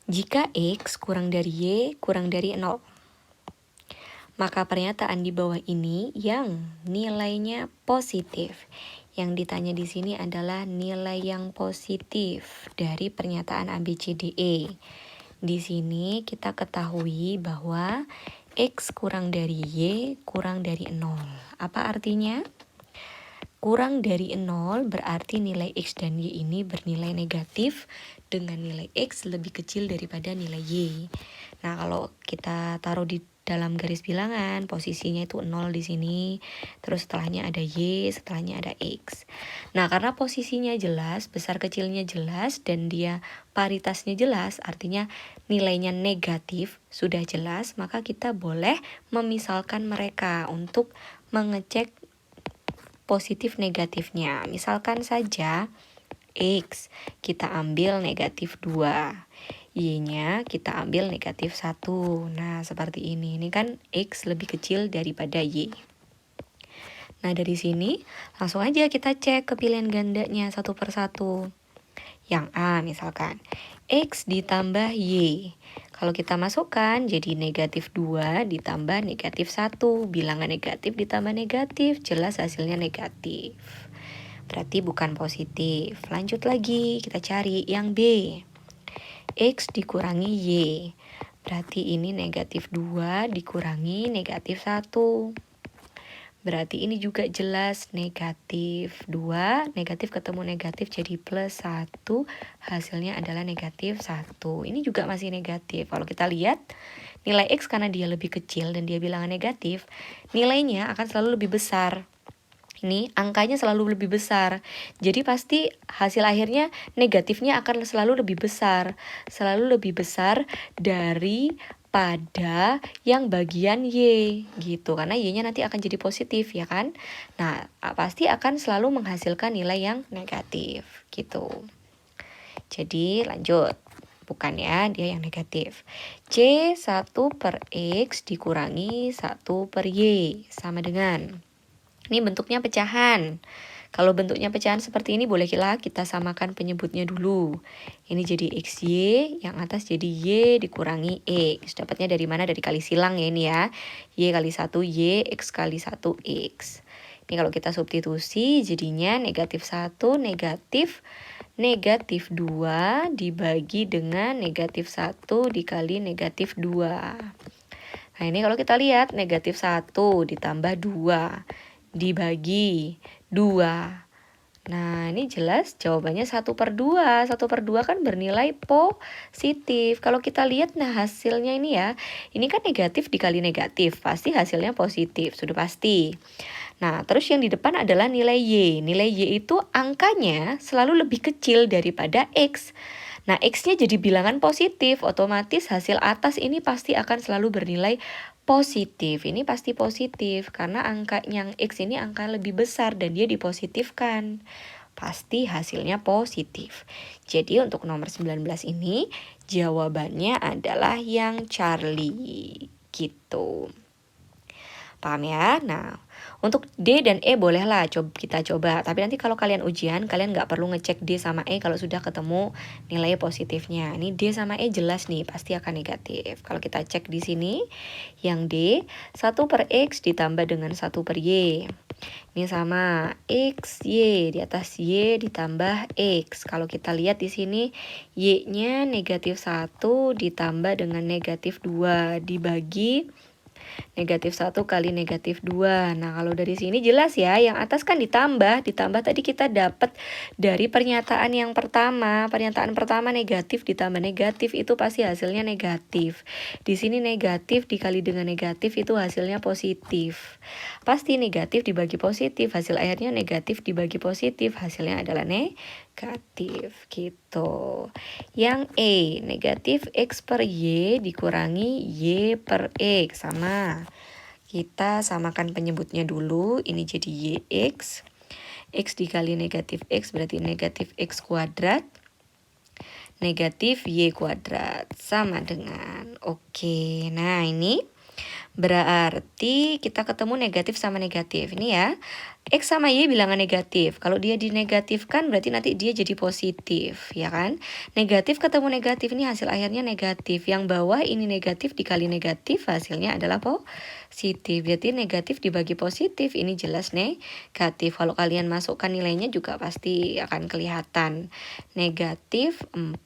Jika X kurang dari Y kurang dari 0, maka pernyataan di bawah ini yang nilainya positif. Yang ditanya di sini adalah nilai yang positif dari pernyataan ABCDE. Di sini kita ketahui bahwa X kurang dari Y kurang dari 0. Apa artinya? Kurang dari 0 berarti nilai X dan Y ini bernilai negatif dengan nilai X lebih kecil daripada nilai Y. Nah, kalau kita taruh di dalam garis bilangan, posisinya itu 0 di sini, terus setelahnya ada Y, setelahnya ada X. Nah, karena posisinya jelas, besar kecilnya jelas, dan dia paritasnya jelas, artinya nilainya negatif, sudah jelas, maka kita boleh memisalkan mereka untuk mengecek positif negatifnya. Misalkan saja X kita ambil negatif 2, Y-nya kita ambil negatif 1. Nah, seperti ini. Ini kan X lebih kecil daripada Y. Nah, dari sini langsung aja kita cek kepilihan gandanya satu per satu. Yang A misalkan, X ditambah Y. Kalau kita masukkan jadi negatif 2 ditambah negatif 1. Bilangan negatif ditambah negatif, jelas hasilnya negatif. Berarti bukan positif. Lanjut lagi, kita cari yang B. X dikurangi Y. Berarti ini negatif 2 dikurangi negatif 1. Berarti ini juga jelas negatif 2. Negatif ketemu negatif jadi plus 1. Hasilnya adalah negatif 1. Ini juga masih negatif. Kalau kita lihat nilai X karena dia lebih kecil dan dia bilangan negatif, nilainya akan selalu lebih besar. Ini angkanya selalu lebih besar. Jadi pasti hasil akhirnya negatifnya akan selalu lebih besar. Selalu lebih besar daripada yang bagian Y gitu. Karena Y-nya nanti akan jadi positif ya kan. Nah, pasti akan selalu menghasilkan nilai yang negatif gitu. Jadi lanjut. Bukan ya, dia yang negatif. C 1 per X dikurangi 1 per Y. Sama dengan, ini bentuknya pecahan. Kalau bentuknya pecahan seperti ini bolehlah kita samakan penyebutnya dulu. Ini jadi XY, yang atas jadi Y dikurangi X. Dapatnya dari mana? Dari kali silang ya ini ya. Y kali 1 Y, X kali 1 X. Ini kalau kita substitusi jadinya negatif 1, negatif 2 dibagi dengan negatif 1 dikali negatif 2. Nah ini kalau kita lihat negatif 1 ditambah 2 dibagi 2. Nah, ini jelas jawabannya 1 per 2. 1 per 2 kan bernilai positif. Kalau kita lihat, nah hasilnya ini ya, ini kan negatif dikali negatif. Pasti hasilnya positif, sudah pasti. Nah, terus yang di depan adalah nilai Y. Nilai Y itu angkanya selalu lebih kecil daripada X. Nah, X-nya jadi bilangan positif, otomatis hasil atas ini pasti akan selalu bernilai positif. Ini pasti positif karena angka yang X ini angka lebih besar dan dia dipositifkan. Pasti hasilnya positif. Jadi untuk nomor 19 ini jawabannya adalah yang Charlie gitu. Paham ya? Nah, untuk D dan E bolehlah kita coba. Tapi nanti kalau kalian ujian, kalian nggak perlu ngecek D sama E kalau sudah ketemu nilai positifnya. Ini D sama E jelas nih, pasti akan negatif. Kalau kita cek di sini, yang D, 1 per X ditambah dengan 1 per Y. Ini sama X, Y, di atas Y ditambah X. Kalau kita lihat di sini, Y-nya negatif 1 ditambah dengan negatif 2 dibagi negatif 1 kali negatif 2. Nah, kalau dari sini jelas ya, yang atas kan ditambah tadi kita dapat dari pernyataan yang pertama. Pernyataan pertama negatif ditambah negatif itu pasti hasilnya negatif. Di sini negatif dikali dengan negatif itu hasilnya positif. Pasti negatif dibagi positif, hasil akhirnya negatif dibagi positif, hasilnya adalah negatif gitu. Yang E, negatif X per Y dikurangi Y per X. Sama, kita samakan penyebutnya dulu. Ini jadi YX. X dikali negatif X berarti negatif X kuadrat negatif Y kuadrat sama dengan, oke. Nah ini Berarti kita ketemu negatif sama negatif. Ini ya, X sama Y bilangan negatif. Kalau dia dinegatifkan berarti nanti dia jadi positif, ya kan? Negatif ketemu negatif, ini hasil akhirnya negatif. Yang bawah ini negatif dikali negatif, hasilnya adalah positif. Berarti negatif dibagi positif, ini jelas negatif. Kalau kalian masukkan nilainya juga pasti akan kelihatan. Negatif 4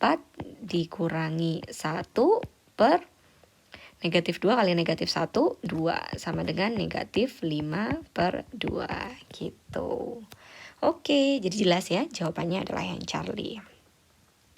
dikurangi 1 per negatif 2 kali negatif 1, 2. Sama dengan negatif 5/2 gitu. Oke, jadi jelas ya, jawabannya adalah yang Charlie.